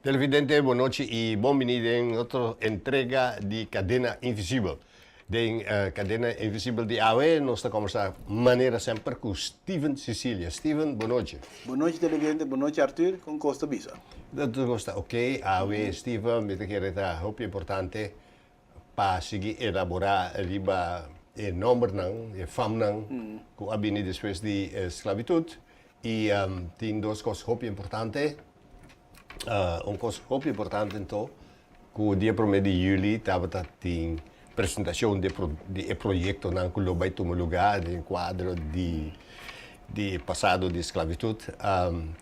Televidente, boa noite e bem-vindo em outra entrega de Cadena Invisível. De Cadena Invisível de AWE, nós estamos a conversar de maneira sempre com Steven Sicília. Steven, boa noite. Boa noite, televidente. Boa noite, Arthur, com Costa Bisa. Dat gosta ok, AWE, Steven, met een keer het hoop importante para seguir elaborar riba e nombre não, e fam não, com a bini depois de esclavitud. E tem duas coisas hoop importante. Coisa hoop importante então, que o dia 1 de julho estava tem apresentação de projeto não que vai tomar lugar em quadro de passado de esclavitud.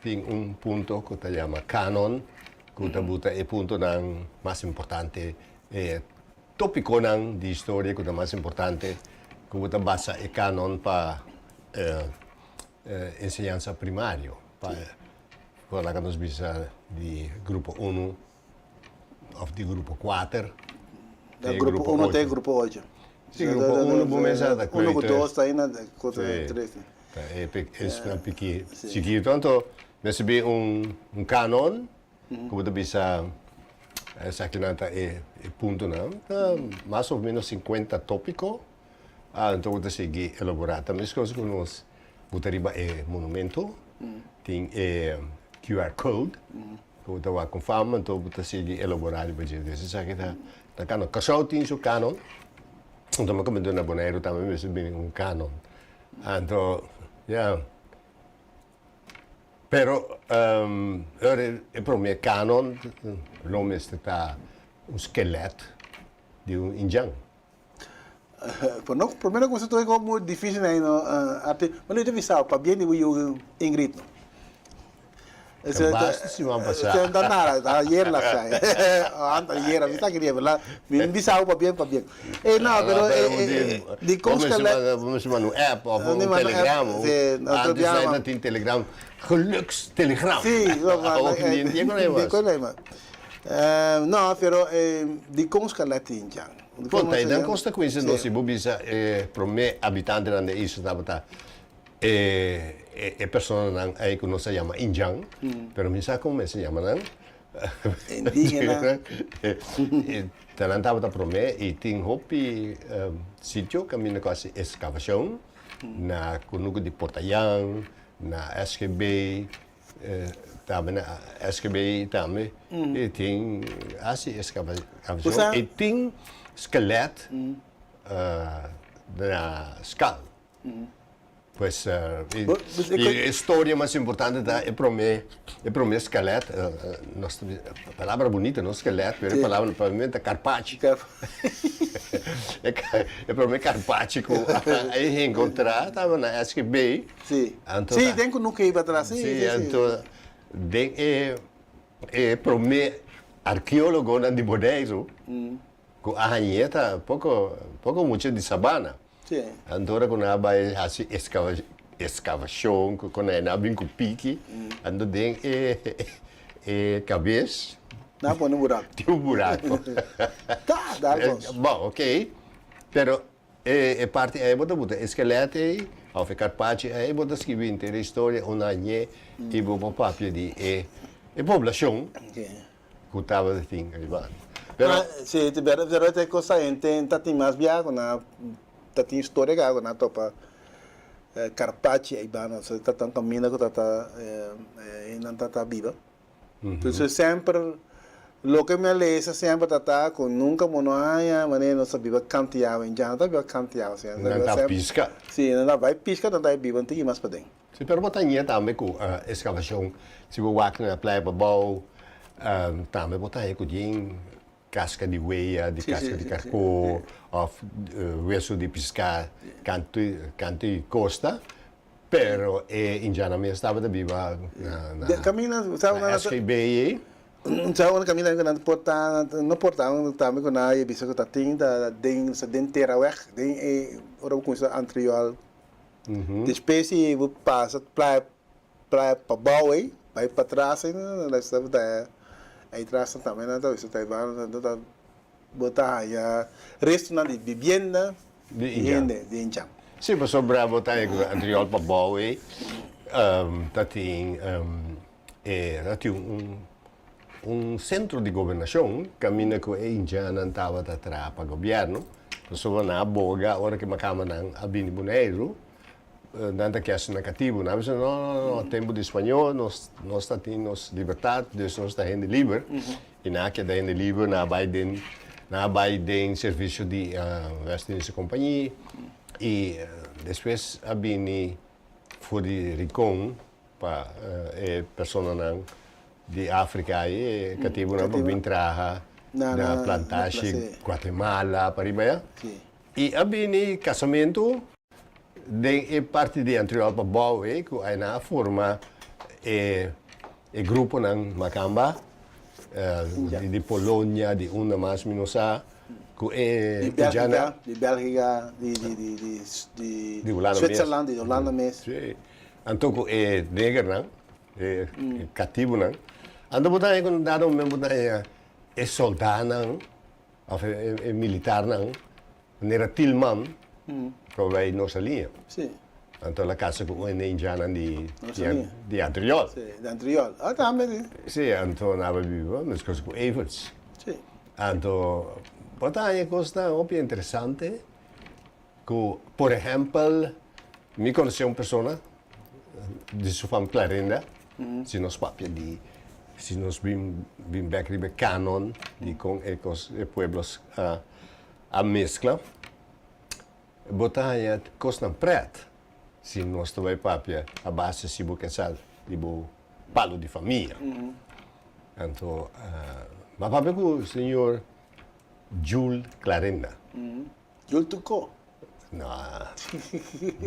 Tem ponto que se chama canon, que é ponto não mais importante, tópico não de história que é mais importante, que você basa o canon para ensinança primária. Quando nós bisa de grupo 1 ou de grupo 4. Da grupo 1 até grupo 8. Sim, grupo 1 começa da 1 com 2 está aí na 3. É pequeno, seguir tanto, receber canon, que você bisa sakinanta ponto não, mais ou menos 50 tópicos, então você seguir elaborar. Também as coisas que nós botaria é monumento, tem QR Code, que você vai confirmar, então você seguir elaborar o budget. Isso é que tá canon. Casal tem seu canon, então eu comendo na Bonaire também receber canon. Então, yeah. Pero, para mim, canon, o nome está esqueleto de indiano. Primeiro coisa que é muito difícil, né? Mas eu avisava para bem o Ingrid. Basta se vão passar. Não dá nada, ayer lá sai. Ayer, a gente queria lá, me avisava para bem. Não, pero de como vamos chamar no app ou no Telegram. Antes ainda tem Telegram, gelukstelegram. Sim, não, pero de como escalar tinha. Ponta, e dan consequência não se bobisa para mim habitante na isso na bata pessoa não aí que nós chama indian, pero me sabe como se chama não? Indígena. Então estava para mim e tem hopi sítio que me quase escavação na conuco de Portayang, na SGB também na SGB também e tem assim escavação e tem esqueleto da skull. Pois a história mais importante é para mim esqueleto, a palavra bonita, não esqueleto, mas a palavra para mim é carpaccio. É para mim carpaccio que aí encontrar, estava na SGB. Sim, sim, tem que nunca ir para trás. Sim, então, é para mim arqueólogo de Bonaire, com a ranheta, pouco muito de sabana. Sim. Então, quando a vai assim escavação, quando a vem com pique, então tem cabeça. Não, põe um buraco. Tem buraco. Tá, dá bom, ok. Pero parte aí bota esqueleto aí, ao ficar parte aí bota escrever inteira a história, onde é e bota papel de população que estava assim, pero se tiver até coisa tem mais viagem na tem história que na topa Carpaccio e bana se tá tão caminho que tá não tá viva. Então sempre lo que me lesa sempre tá com nunca monoaia maneira não sabia canteava em já tá viva canteava assim não tá pisca. Sim, não vai pisca não tá viva tem mais para dentro. Se per botanha também com escavação se o wack na praia babau também botanha com casca de ueia, de casca de caracol, ou hueso de pescar, canto e costa, pero indianamente estava de viva na SGB. Então, na caminha não portava também com a bisa que tá den terra weg, den ora com isso anterior. De espécie passa para baú aí, vai para trás aí, na estava aí traz também na isso tá igual botar aí resto na de vivienda de Indian. Sim, mas sobre a botar anterior para Bowie, tá tem un centro di governazione, cammina con e indiana andava da trapa governo, pessoa na boga, ora que macama nang abini buneiro, nada que é negativo, não é? Não, tempo de espanhol, nós temos liberdade, dus nós está indo livre, e na que está indo livre, na Biden serviço de West-Indische companhia, e depois abini voor die Ricon, para pessoas de África, cativo na Bintraha, na plantagem Guatemala, para aí, e abini casamento, de parte de anterior para bouw, que aí na forma grupo ng Macamba, de Polônia, de uma mais minosa, que de Bélgica, de Holanda Zwitserland, de Holanda mesmo. Sim. Então, neger não, cativo não. Ando botar aí quando dado mesmo botar aí soldado não, ou militar não, nera tilman. Vai nossa linha. Sim. Então, a casa com o indiano de anterior. Sim, de anterior. Ah, também. Sim, então, na viva, mas coisa com Everts. Sim. Então, botar aí coisa muito interessante, que, por exemplo, me conheci uma pessoa de sua família Clarenda, se nós papia de, se nós vim back de canon, de com os pueblos a mescla. Botar aí coisa preto, se nós também papia a base se você sabe de palo de família. Então, mas papia com o senhor Jules Clarenda. Jules Tuco. Não,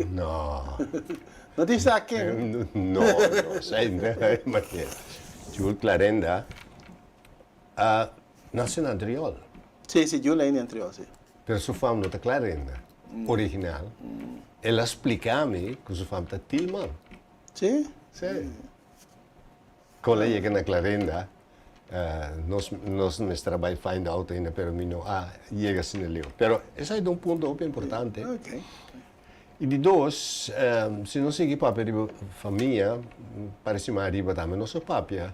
não. Não disse a quem? Não, sei, mas Jules Clarenda nasceu na anterior. Sim, sim, Jules é em anterior, sim. Pero sua família está Clarenda. Original, ela explica-me que sua família está Tilman. Sim? Sim. Quando ela chega na Clarenda, nós trabalhamos find out ainda, pero não chega assim no livro. Pero esse é um ponto muito importante. Ok. E de dois, se não seguir papel de família, parece mais arriba também, nosso papel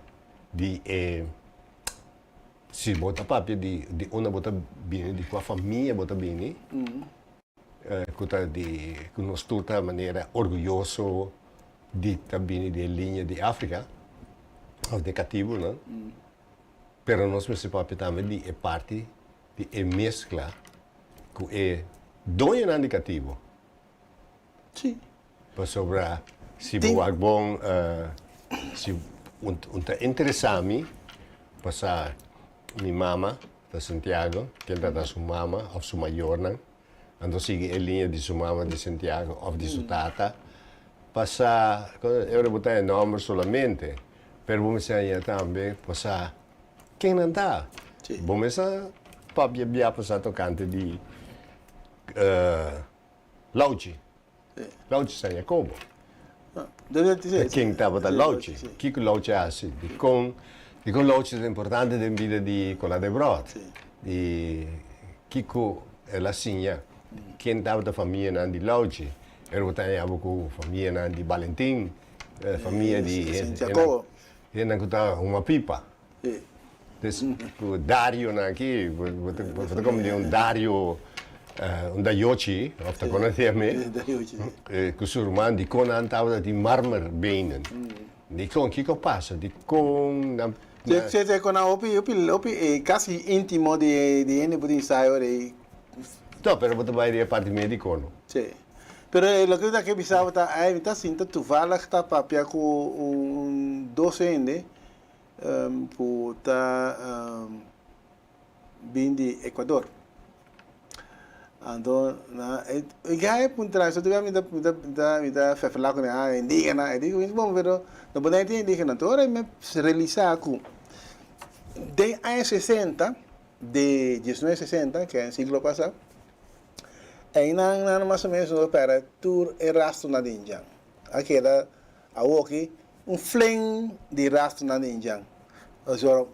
de se botar papel de uma botar bem, de qual família botar bem, que nós todos de maneira orgulhoso de também de linha de África, ou de cativo, não? Pero nós precisamos papel também de parte de mescla que é dois anos de cativo. Sim. Para sobrar, se boa bom, se interessar-me, passar minha mama da Santiago, que é da sua mama ou sua maior, não? Então sigue a linha de sua mama de Santiago ou de sua tata, passar, eu vou botar o nome solamente, mas vamos dizer também, passar quem não está. Vamos dizer, papai via passar tocante de Lauchi. Lauchi San Jacobo. Quem estava da Lauchi? O que Lauchi é assim? De com Lauchi é importante na vida de Cola de Brod. De Kiko é a Sinha. Quem estava da família de Lauchi? Era com a família de Valentim, família de Santiago. E não estava uma pipa. O Dario aqui, você como Dario. Da Yochi, of de conhecemos, que o irmão de Conan estava de marmerbenen. De con que passa? De con Você com a opi quase íntimo de ele por ensaio de. Não, pero você vai a parte médico, não? Sim. Pero lo que eu pensava tá sinta tu fala que tá papia com docente por tá vindo de Equador. Então, já é por trás, eu me dá falar com a indígena, eu digo, bom, pero não pode entender indígena, então agora me realizar com de anos 60, de 1960, que é o século passado, ainda mais ou menos para tour e rastro na Índia. Aqui era aqui fling de rastro na Índia. Ou seja,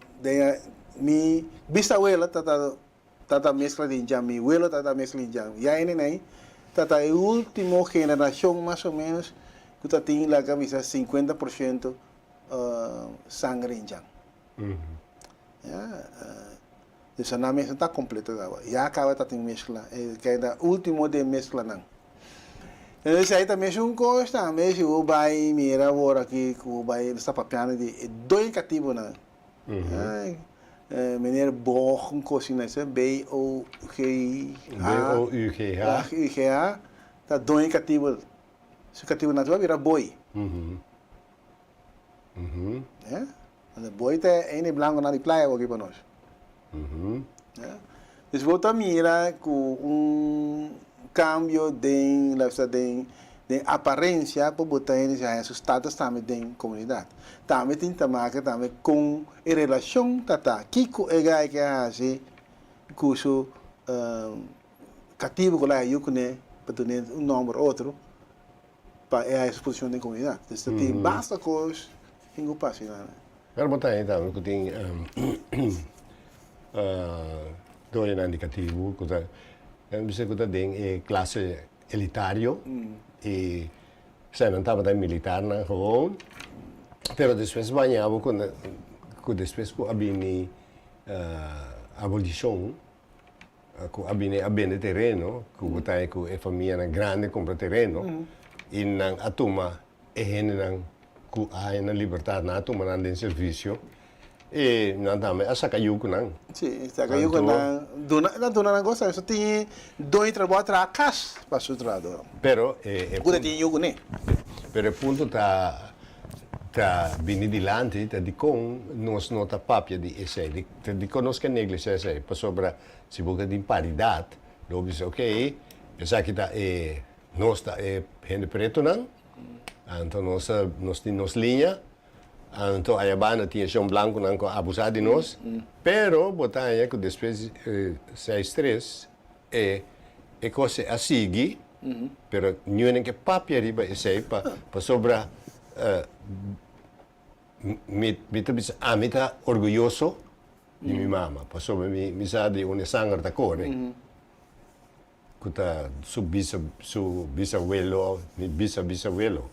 minha bisabuela tata mescla de Índia, mi abuelo tata mescla de Índia. E aí, né, tata a última geração, mais ou menos, que tá tem lá camisa 50% sangue Índia. Ja, dus na mesmo está completo agora. Já acaba tá tem mescla, que é da último de mescla não. Então isso aí também é um coisa, mesmo o bai mira agora aqui, o bai está papiando de dois cativos não. Meneer Borg, een cozinha, B-O-G-H. B-O-U-G-H. Dat doe ik cativo. Se cativo natural vira boi. Ja? En de boi é ene blanco na praia aqui para nós. Ja? Dus volta mira com cambio de aparência para botar eles a esse status também da comunidade. Também tem que também com a relação tata kiko é que é assim curso cativo com lá eu né para ter um número outro para a exposição da comunidade. Então tem basta coisa em o passo lá. Quero botar aí também que tem dois indicativos que você que tem classe elitário e você não estava militar na gewoon. Pero depois banhava com depois com a bini abolição, com a bini terreno, com botar com a família grande compra terreno e não atuma e não com a liberdade na atuma não tem serviço e não também a sacaiu com não. Sim, sacaiu com não dona não gosta só tem dois trabalhos para casa para o trabalho. Pero Pura tem eu né. Pero o ponto tá bini dilante tá de com nós nota papia de esse de conosco negligência esse para sobra se boca de paridade do diz ok essa que tá nós tá gente preto não então nós temos linha então a banda tinha chão branco não abusar de nós pero botar aí que depois se estresse coisa a seguir pero não que papia riba esse para sobra me tá orgulhoso de minha mama, passou me sabe uma sangue da cor, que tá su bisabuelo, mi bisabuelo,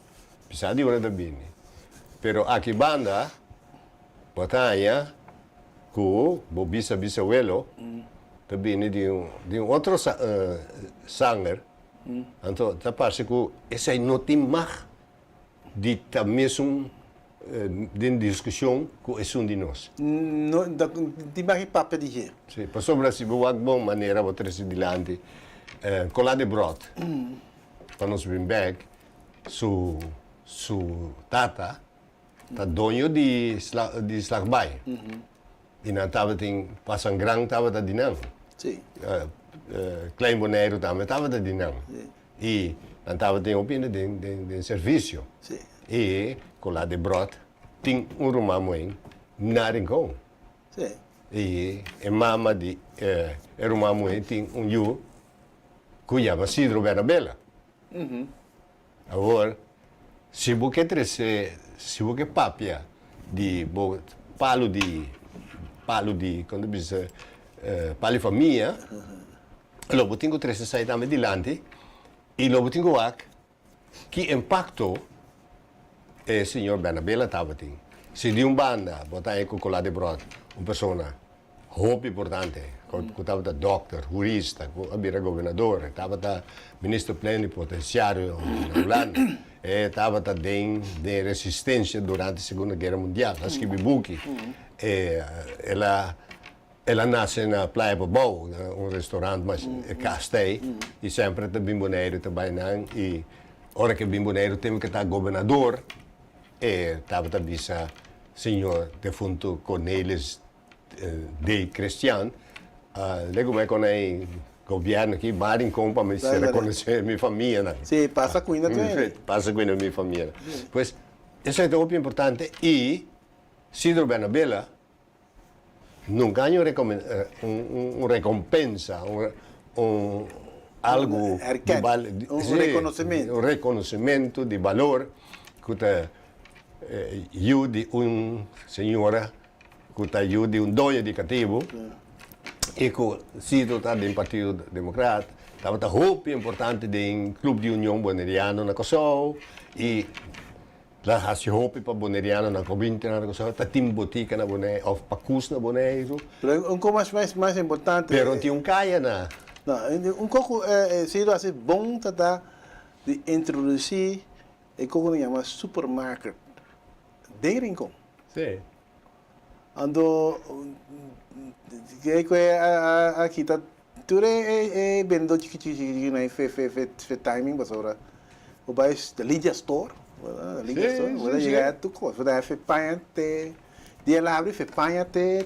sabe uma da bini, pero aqui banda, batalha, com o bisabuelo, também de outro sangue, então tá parece que esse aí não tem mais de tá mesmo de discussão com esse de nós. Não, de mais papo de jeito. Sim, para sobre se boa boa maneira vou trazer dilante, colar de brot, para nós bring back, su tata, tá dono de slagbai, e na tava tem passam grão tava da dinam, Sim. klein boneiro tava da dinam, e na tava tem opinião de serviço. Sim. E colar de brot tem rumamoen na rincão. Sim. E mama de rumamoen tem yu que chama Sidro Benabella. Agora, se você papia de palo de quando diz palo família, logo tenho três sair também dilante e logo tenho que impacto o senhor Benabella estava tem. Se de banda, botar aí com colar de brot, uma pessoa muito importante, que estava da doctor, jurista, que era governador, estava da ministro plenipotenciário na Holanda, estava também de resistência durante a Segunda Guerra Mundial, acho que Bibuki. Ela nasce na Praia Babou, restaurante, mas castei, e sempre está bimboneiro também, e hora que bimboneiro tem que estar governador, estava também senhor defunto Cornelis de Cristian, lego com o governo aqui, Marin Compa, mas se reconhecer minha família, né? Sim, passa com ainda também. Passa com minha família. Pois, isso é muito importante e Sidro Benabella não ganha uma recompensa, algo reconhecimento. Um reconhecimento de valor que eu de senhora que de dono educativo e que sido do Partido Democrata estava muito importante do Clube de União Boneriano na Kosovo e Lá has je hoop para boneriano na cobinta na cosa, ta tim botica na boné, of pacus na boné isso. Pero um pouco mais importante. Pero ti un caia na. Não, pouco seria assim bom de introduzir o que nós chamamos supermarket. De rincão. Sim. Ando que aqui tá tudo vendo chique na fe timing basura. O bairro da Lydia Store, Lydia Store, você chega tu coisa, você fe panha te dia lá abre fe panha te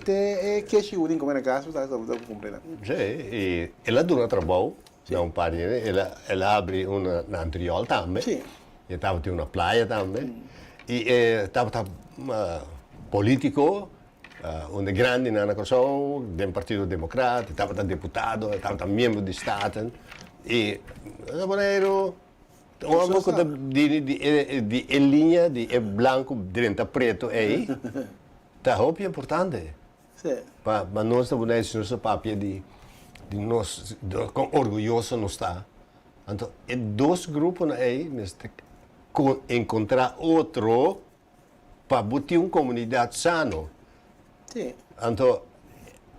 que se unem como na casa, tá compreendendo. Sim, e ela dona trabalho, não pare, ela abre uma na anterior também. Sim. E tava tem uma praia também. E tava político, um grande na nação, do Partido Democrata, tava deputado, tava membro de Estado. E Boneiro um pouco de linha de branco dentro preto aí. Tá roupa importante. Sim. Mas nós também nosso papel de nós com orgulhoso não está. Então, dois grupos aí, encontrar outro para botar uma comunidade sana. Sim. Então,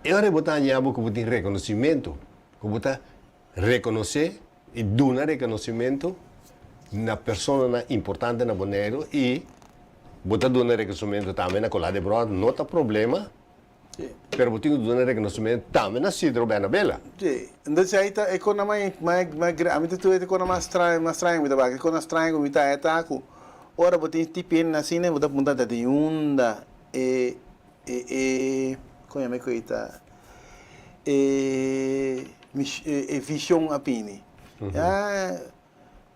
eu vou botar em reconhecimento, vou botar reconhecer e dar reconhecimento na pessoa importante na Bonaire e botar dar reconhecimento também na Colada de Broad, não tem problema. Sim. Pero botar dar reconhecimento também na Cidro Benabela. Sim. Então se aí tá economia mais a mim tu é economia mais estranho muito bem, economia estranho muito é tá com ora botar tipo na cine botar punta de onda como é que coita visão apini.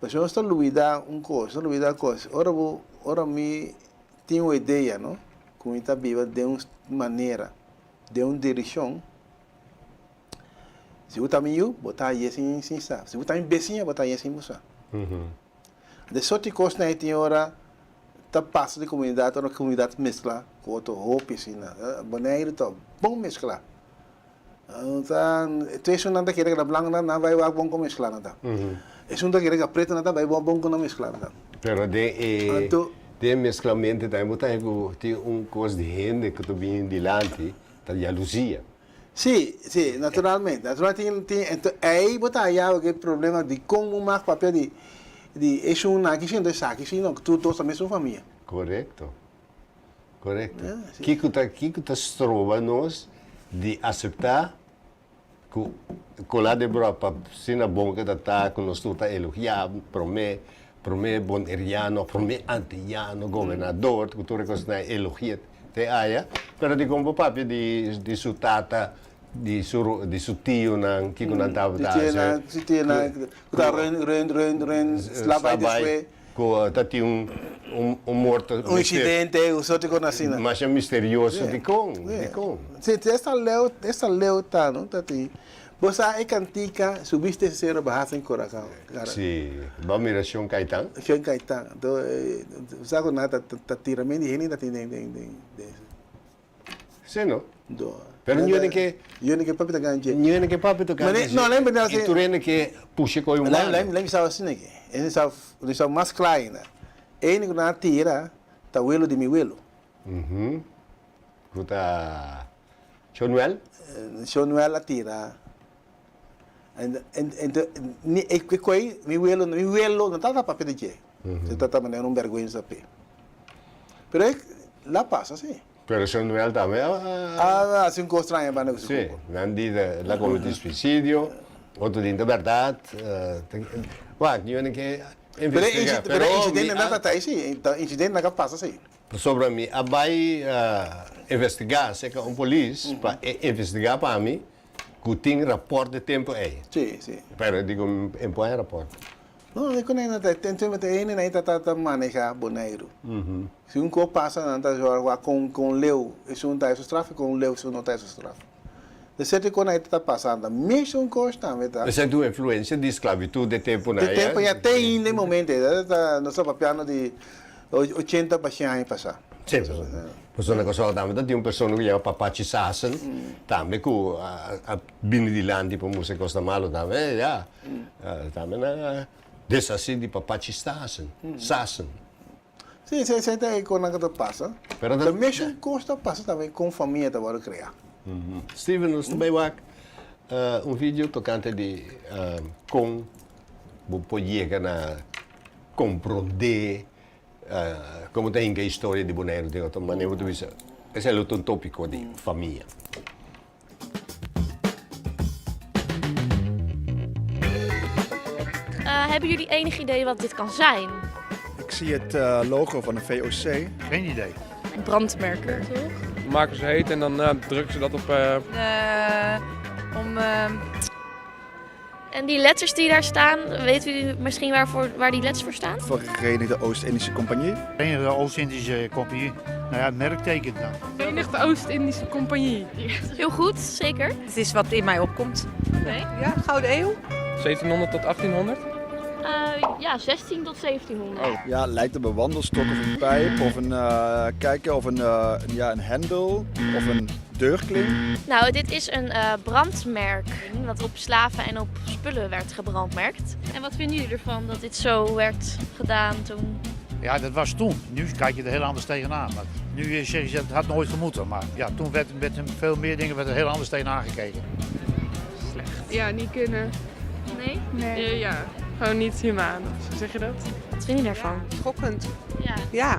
Pessoas estão luida coisa. Ora me tenho uma ideia, não? Como está viva de uma maneira, de uma direção. Se você também botar aí assim sabe. Se você também becinha botar aí assim moça. De sorte que nós tem ora tá passa de comunidade, a comunidade mescla com outro roupa assim, na Bonaire tá bom mesclar. Então, tu é nada que era branca não vai bom com mesclar nada. É nada que era preta não vai bom com mesclar nada. Pero de mesclamento também botar tem coisa de gente que tu vem de lante, tá jalusia. Sim, naturalmente. Então, aí botar aí o problema de como mais papel de isso não aqui sendo saque, senão que tu também sua família. Correto. Que tu trova nós de aceitar que colar de Europa, se na bom que tá com nós tudo elogiar, promê boneriano, promê antiano, governador, que tu reconhece elogiar te aya, pero di como papi de su tata di su tio nang que não estava da se tinha tá ren slava deswe com tá morto incidente o só te conhecina mas é misterioso de com se essa leu tá não tá ti você é cantica subiste ser barra em coração sim vamos mirar Sean Caetano então sabe nada tá tiramento de gente sim não pero não é que papi tá ganhando não é que papi tá ganhando não lembra dela e tu é que puxa com um lembra sabe assim aqui ele sabe mais claro né ele não tira tá o de meu elo Kuta Chonuel atira ni e coi mi vuelo não tá papel de que você tá mandando vergonha sabe pero lá passa assim pero Chonuel também assim coisa estranha para nós sim nandi lá como de suicídio outro de verdade ué que eu que investigar pero incidente não tá aí sim incidente não passa assim sobre mim vai investigar se que polícia para investigar para mim que tem rapport de tempo aí sim pero digo em põe rapport não é que nem tá manejar Bonaire se um coisa passa não tá jogar com leu isso não tá isso tráfico com leu isso não tá isso tráfico de certo quando aí tá passando mesmo coisa também tá essa é tua influência de esclavitud de tempo de tempo já tem no momento não só papiano de 80 passagens passar sim persona cosa também tem pessoa que chama Papachi Sassen também que a bini di landi per música costa malo também já também dessa assim de Papachi Sassen Sí, se está con la que pasa. Pero La misma cosa pasa también con familia que van a crear. Steven, nos também wak vídeo tocante de como você chega na compreender como tem a história de Bonaire, de outra maneira, esse é o tópico de família. Hebben jullie enig idee wat dit kan zijn? Ik zie het logo van de VOC. Geen idee. Brandmerken, toch? Maken ze heet en dan drukken ze dat op... En die letters die daar staan, weet u misschien waar die letters voor staan? Verenigde Oost-Indische Compagnie. Verenigde Oost-Indische Compagnie. Nou ja, het merk tekent dan. Verenigde Oost-Indische Compagnie. Heel goed, zeker. Het is wat in mij opkomt. Oké. Ja, Gouden Eeuw. 1700 tot 1800? Ja, 16 tot 1700. Ja, lijkt op een wandelstok of een pijp of een hendel of een deurklim. Nou, dit is een brandmerk wat op slaven en op spullen werd gebrandmerkt. En wat vinden jullie ervan dat dit zo werd gedaan toen? Ja, dat was toen. Nu kijk je er heel anders tegenaan. Maar nu zeg je, het had nooit gemoeten. Maar ja, toen werd veel meer dingen werd er heel anders tegenaan gekeken. Slecht. Ja, niet kunnen. Nee? Nee. Ja, gewoon niet humaan. Hoe zeg je dat? Wat vind je daarvan? Schokkend. Ja. Ja.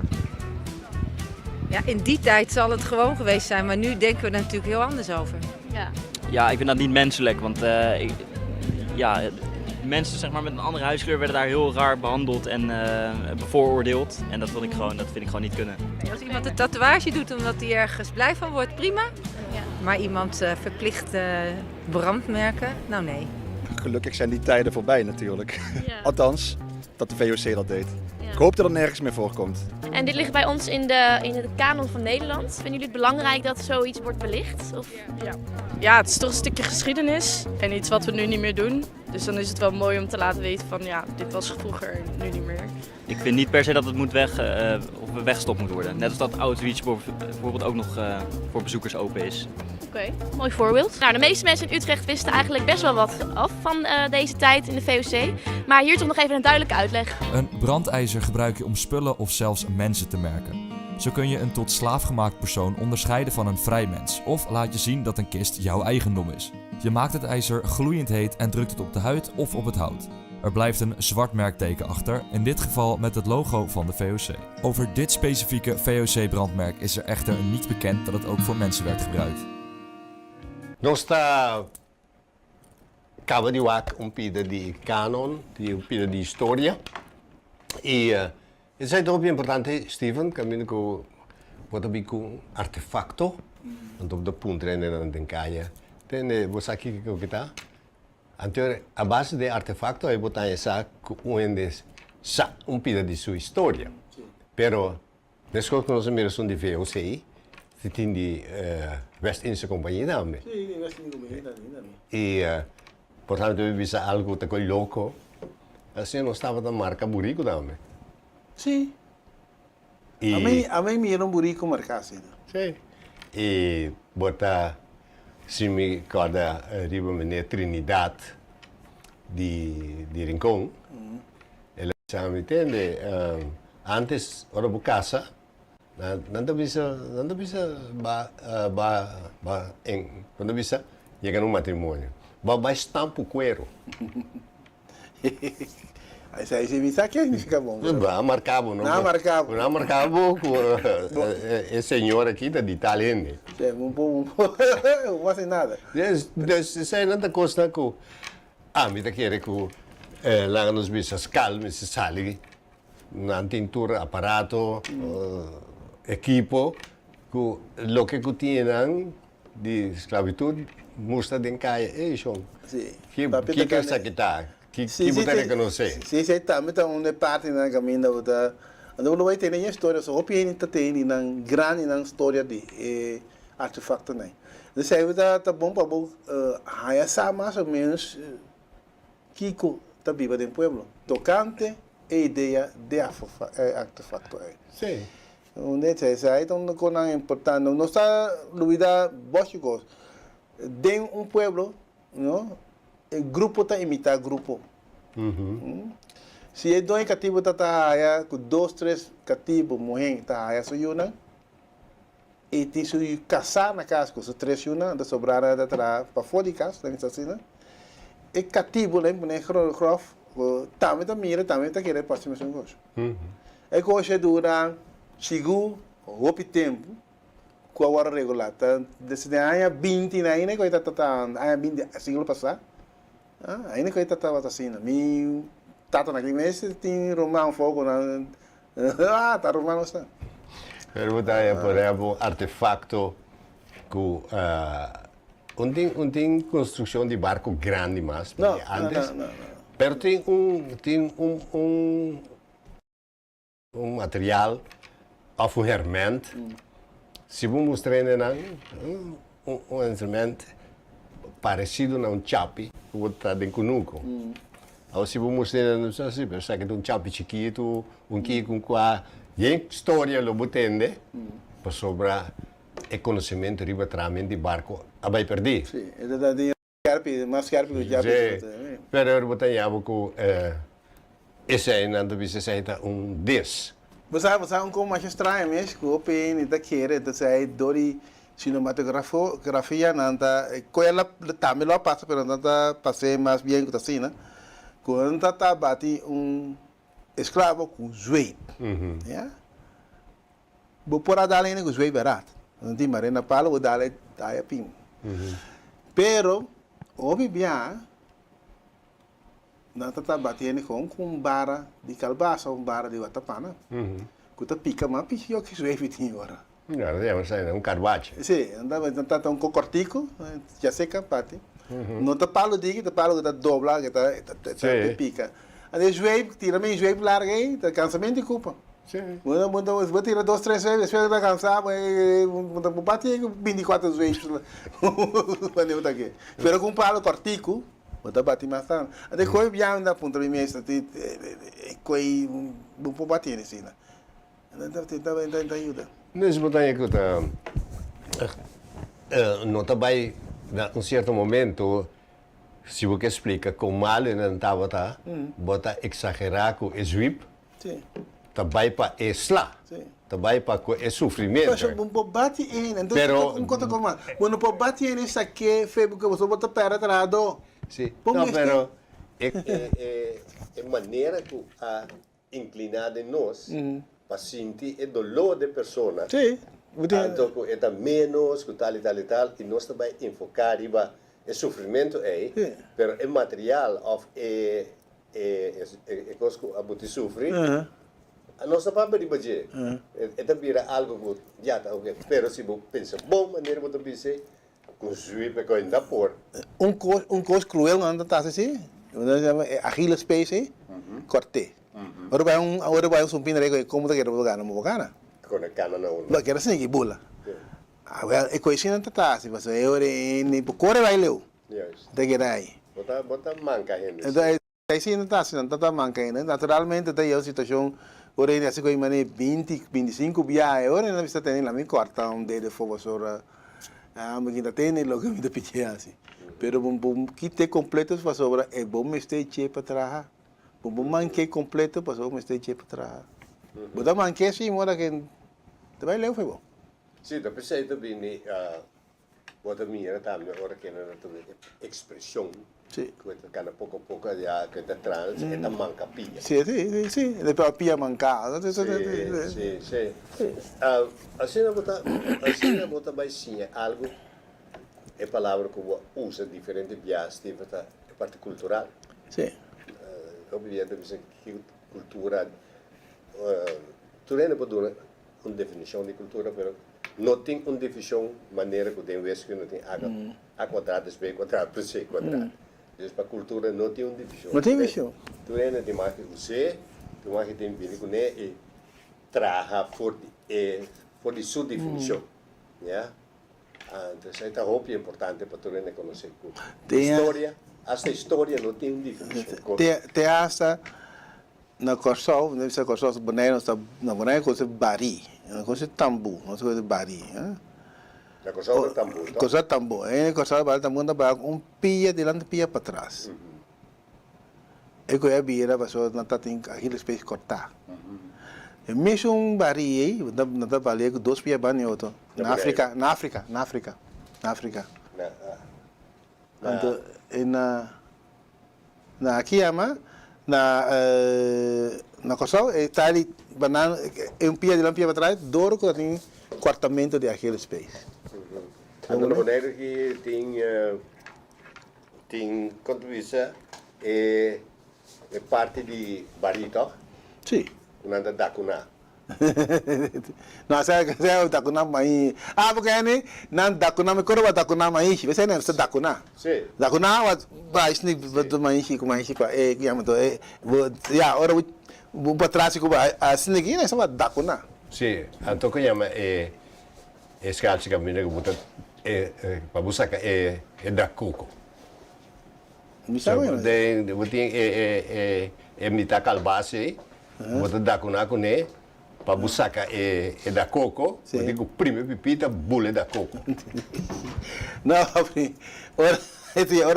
Ja, in die tijd zal het gewoon geweest zijn, maar nu denken we er natuurlijk heel anders over. Ja. Ja, ik vind dat niet menselijk, want mensen zeg maar, met een andere huidskleur werden daar heel raar behandeld en bevooroordeeld. En dat vind ik gewoon niet kunnen. Als iemand een tatoeage doet omdat hij ergens blij van wordt, prima. Ja. Maar iemand verplicht brandmerken, nou nee. Gelukkig zijn die tijden voorbij natuurlijk. Ja. Althans, dat de VOC dat deed. Ja. Ik hoop dat het nergens meer voorkomt. En dit ligt bij ons in de kanon van Nederland. Vinden jullie het belangrijk dat zoiets wordt belicht? Of? Ja, het is toch een stukje geschiedenis en iets wat we nu niet meer doen. Dus dan is het wel mooi om te laten weten van ja, dit was vroeger en nu niet meer. Ik vind niet per se dat het moet weggestopt moet worden. Net als dat Outreach bijvoorbeeld ook nog voor bezoekers open is. Oké, mooi voorbeeld. Nou, de meeste mensen in Utrecht wisten eigenlijk best wel wat af van deze tijd in de VOC. Maar hier toch nog even een duidelijke uitleg. Een brandijzer gebruik je om spullen of zelfs mensen te merken. Zo kun je een tot slaaf gemaakt persoon onderscheiden van een vrij mens. Of laat je zien dat een kist jouw eigendom is. Je maakt het ijzer gloeiend heet en drukt het op de huid of op het hout. Er blijft een zwart merkteken achter, in dit geval met het logo van de VOC. Over dit specifieke VOC-brandmerk is er echter niet bekend dat het ook voor mensen werd gebruikt. Nós acaba de wak pida de canon, pida de história. E isso é muito importante, Steven, caminho com o artefacto, want op de punt rennen aan den kaya. Ten você aqui que está. Então, a base de artefacto é botar essa sa pida de sua história. Pero nesse caso nós miramos de VOC, se tem de West-Indische Compagnie também. Sí, West-Indische Compagnie también. E, portanto, eu vi algo que é louco. Assim, não estava da marca Burico também. Sí. E, A mí me dieron burico marcado. sim. E, botar, se me recorda, riba meneer Trinidad de Rincón. Ela já me entende. Antes, ora por casa, não bisa quando bisa chega num matrimônio. Vai estampo cuero. Aí você me sabe que fica bom. Não marcava, não? Não marcava. Não marcava esse senhor aqui da de italiano. Um pouco, não faz nada. Isso é nada costa que me tá querendo que lá nos bisas calme se sali, na tintura aparato, equipo, que lo que tinham de esclavitud mostra den caia e chão. Sim. Que essa que tá? Que botar reconhecer? Sim, sim, tá. Mas uma parte na caminho da outra. Então não vai ter nenhuma história, só opinião tá tem na grande na história de artefacto né. Então aí tá bom para bom, aí essa mais ou menos Kiko tá viva do pueblo, tocante e ideia de artefacto aí. Sim. Onde é então com a importante, não está dúvida básicos. De pueblo, não? El grupo está imitar grupo. Se é dois cativos tá aí, com 2, 3 cativos morrem tá aí só yuna. E tem se caçar na casa com os 3 yuna, da sobrar da tra para fora de casa, tá assim, né? E cativo lembra né, crof, também tá mira, também tá querendo próximo sem gosto. É coisa dura chegou o tempo com a hora regular, tá desde aí 20 né, ainda coisa tá aí 20 século passado. Ainda coisa tá assim, né? Tata naquele mês tem romão fogo na tá romano está. Pero por exemplo, artefacto com tem construção de barco grande mais, antes. Não. Pero tem um material of um herment. Se vamos mostrar um instrumento parecido a um chapi, que está dentro conuco. Ou se vamos mostrar não sei, pensa que um chapi chiquito, que com qua, e história lo botende, para sobrar e conhecimento riba tramento de barco, abai perdi. Sim, é mais scarpe do diabo. Pero eu botava com esse aí não deve ser um 10. Você um como mais estranho mesmo, o PN da querer, então sai dori cinematografia nanta, com ela também lá passa, pero nanta passei mais bem que assim, né? Quando tá bate escravo com joelho, yeah? Vou por a dar ainda com joelho barato, não tem marina pala, vou dar aí pin. Pero o bibia não tá batendo com bara de calbaça, bara de watapana. Kuta pica mas pica que joelho tinha agora. Não, deve ser um carbache. Sim, andava tão cortico, já seca parte. Não tá palo diga, tá palo que tá dobla, que tá pica. Aí joelho, tira meio joelho larga aí, tá cansamento de culpa. Sim. Vou tirar 2, 3 vezes, espero que tá cansado, vou bater 24 vezes. Quando eu tá aqui. Pero com palo cortico, vou tá bater mais tarde. Aí coi bem na ponta de minha esta, coi vou bater assim, né? Tá ajuda. Nesse botão que não tá bem, em certo momento, se você explica como mal não estava, tá? Bota exagerar com o sweep, tá bem para esla, tá bem para o sofrimento. Mas não bate ainda, então não conta como mal. Quando não bate ainda, isso aqui é feio porque você bota pera atrás. Sim, não, pero é maneira que a inclinada em nós, para sentir o dolor da pessoa. Sim. Tanto que é menos, que tal, e nós também enfocar riba o sofrimento aí, pero o material of coisa que a bote sofre, nós não vamos riba de, é também algo que já está ok, pero se você pensa bom maneira você pensa, construir para ainda por. Coisa cruel não anda tá assim, Achilles space, corte. Agora vai sumpir na como tá querendo jogar no bocana. Com a cana não. Lo que era assim que bula. Agora é coisa não tá assim, mas eu nem por corre vai leu. Tá que aí. Bota manca ainda. Então aí sim não tá assim, não tá manca ainda. Naturalmente tá aí a situação ora ainda assim como 20, 25 viagens, ora não está tendo lá me corta de fogo sobre me ainda tem lo que me da piche assim. Pero bom que te completo para sobre é bom me este che para trás. Bom manque completo para sobre me este che para trás. Bota manque assim, mora que te vai leu foi bom. Sim, da pensei também bota minha também agora que não tem expressão. Sim. Que pouco a pouco já que está trans é da manca pia. Sim, depois pia mancada. Sim. Assim não bota baixinha algo é palavra que usa diferente vias tipo é parte cultural. Sim. Obviamente que cultura tu não pode dar uma definição de cultura, mas não tem uma definição maneira que tem vez que não tem a quadrado é b quadrado plus c quadrado. Então para cultura não tem uma definição. Não tem definição. Tu não tem mais que você, tu mais que tem bem com e traga for de sua definição, yeah. Então isso é muito importante para tu não conhecer história. Essa história não tem uma definição. Tem essa na Corsol, não sei Corsol, na boneca coisa bari, na coisa tambu, não sei coisa bari, Na Corsol é tambu. Coisa tambu, Corsol bari tambu na bari pia delante pia para trás. eu ia bira passou na tatin aquele space cortar. E mesmo barriei, não dá valer com 2 pia banho outro. Na África. Então, na aqui ama na Kosovo está ali banana pia de lampia para trás, duro que tem quartamento de aquele space. Ano na maneira que tem contribuição é parte de barito, Sim. nada da cuna. Não, saya dakuna mai. Porque ini nan dakuna me koro dakuna mai. Você não está dakuna. Sim. Dakuna wat baix ni betul mai si pa que chama to ya ora bu patrás ko ba assim aqui né só dakuna. Sim, então que chama escalci que me nego botar para buscar da coco. Me So, sabe? de botin mita calbase, botar da cuna cune, para buscar da coco, botin com prime pipita bule da coco. Não, ora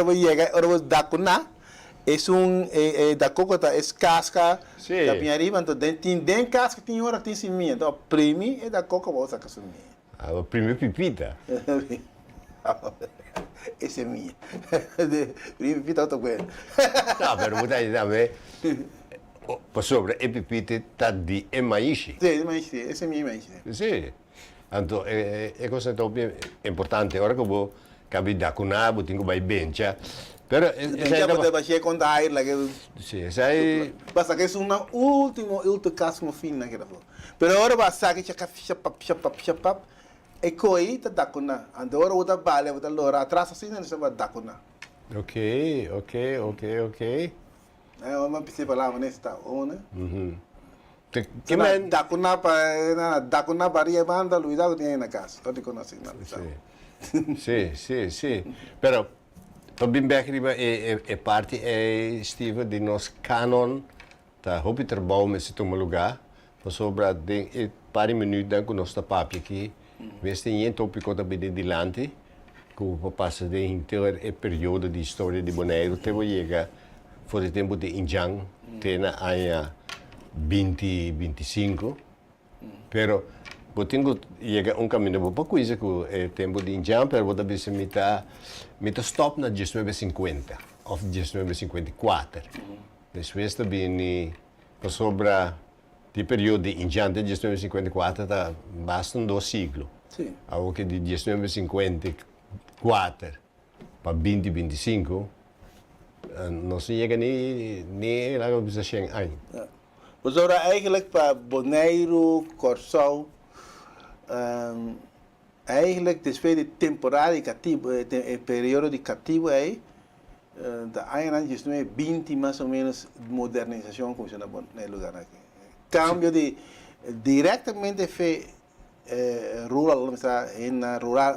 vai chegar, ora vai dakuna. Da coco tá casca da pinhariba, então tem casca tem hora tem seminha, então prime é da coco vou sacar seminha. Ah, prime pipita. Essa é minha. Prime pipita outra coisa. Não, mas botar aí também. Por sobre a pipita tá de maíz. Sim, mas essa é minha maíz. Sim. Então é coisa tão importante. Agora que eu vou caber da cuna, vou ter que vai bencha. Pero já pode baixar com a air lá que sim, sai. Basta que é uma último caso fina que era. Pero agora basta que chapa e coi tá dakuna. Agora outra bale, outra lora atrás assim não se vai dakuna. Ok. É uma pessoa lá nesse tá, né? Que man dakuna varia banda Luísa que tem na casa. Todo conhece na. Sim. Pero também bem é parte Steve de nosso canon, tá? Hope trabalho mas se toma lugar, para sobrar de pare minutos com nosso papo aqui, mas tem um tópico também de dilante, que o passa de inteiro período de história de Bonaire, até vai chegar for o tempo de Injang, tem na área 2025, pero Botingo chega caminho para coisa que o tempo de Injang, pero vou também se meta stop na 1950 ou 1954. Depois também para sobra de período de Injang de 1954 tá bastante 2 séculos. Sim. Algo que de 1954 para 2025 não se chega nem lá que você chega aí. Mas agora eigenlijk para Bonaire, Corsol, eigenlijk depois de temporada de cativo, período de cativo aí, da Ireland just 20 mais ou menos modernização como no lugar aqui. Cambio de diretamente foi rural, na rural,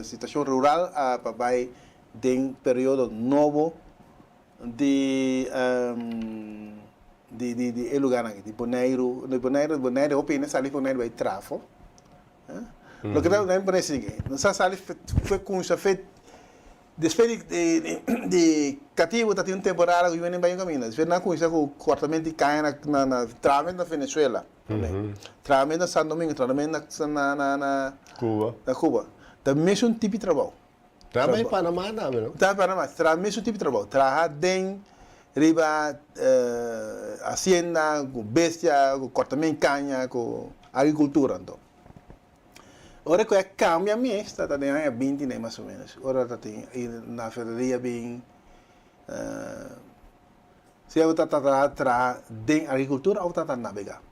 situação rural para vai de período novo de lugar aqui, de Bonaire, o pena sali Bonaire vai trafo. Lo que está na empresa aqui, não sali foi com isso feito depois de cativo tá tendo temporada que vem em caminho. Depois na coisa com o cortamento de carne na tramento na Venezuela, tramento na Santo Domingo, tramento na Cuba. Na Cuba. Também é um tipo de trabalho. Também Panamá também, não? Também Panamá, também é um tipo de trabalho. Trabalhar dentro riba hacienda, com bestia, com cortamento de canha, com agricultura então. Ora que cambia mesmo, está tem 20 nem mais ou menos. Ora está tem na ferreria bem se eu tá de agricultura ou tá navegar.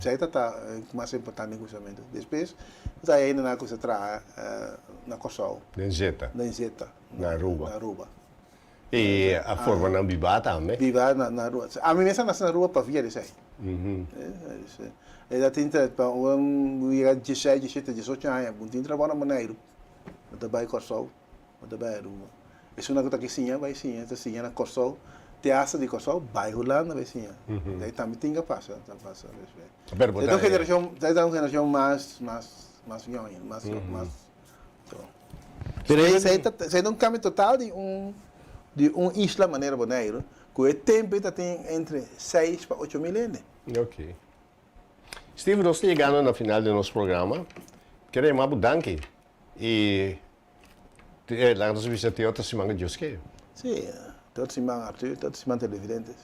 Se aí tá mais importante no cruzamento. Depois está ainda na coisa na Kosovo. Na Zeta. Na Aruba. Na Aruba. E a forma não bibar também? Bibar na rua. A mim nessa na rua para via isso aí. Ela tem para ia 16, 17, 18 anos, tem trabalho na Bonaire. Até vai Kosovo, até vai Aruba. Isso não é que sim, vai sim, essa sim na Kosovo. Teatro de Kosovo, vai rolando vai sim. Daí também tem que passar, então uma geração mais jovem, mais. Pero isso aí é um cambio total de de isla Maneira Bonaire, que o tempo tem entre 6 para 8 mil ienes. Ok. Steve, nós estamos chegando no final do nosso programa. Queremos bedanken. E laten we weten dat ze mangen Joske. Sim, todos se mandam Arthur, todos se mandam televidentes.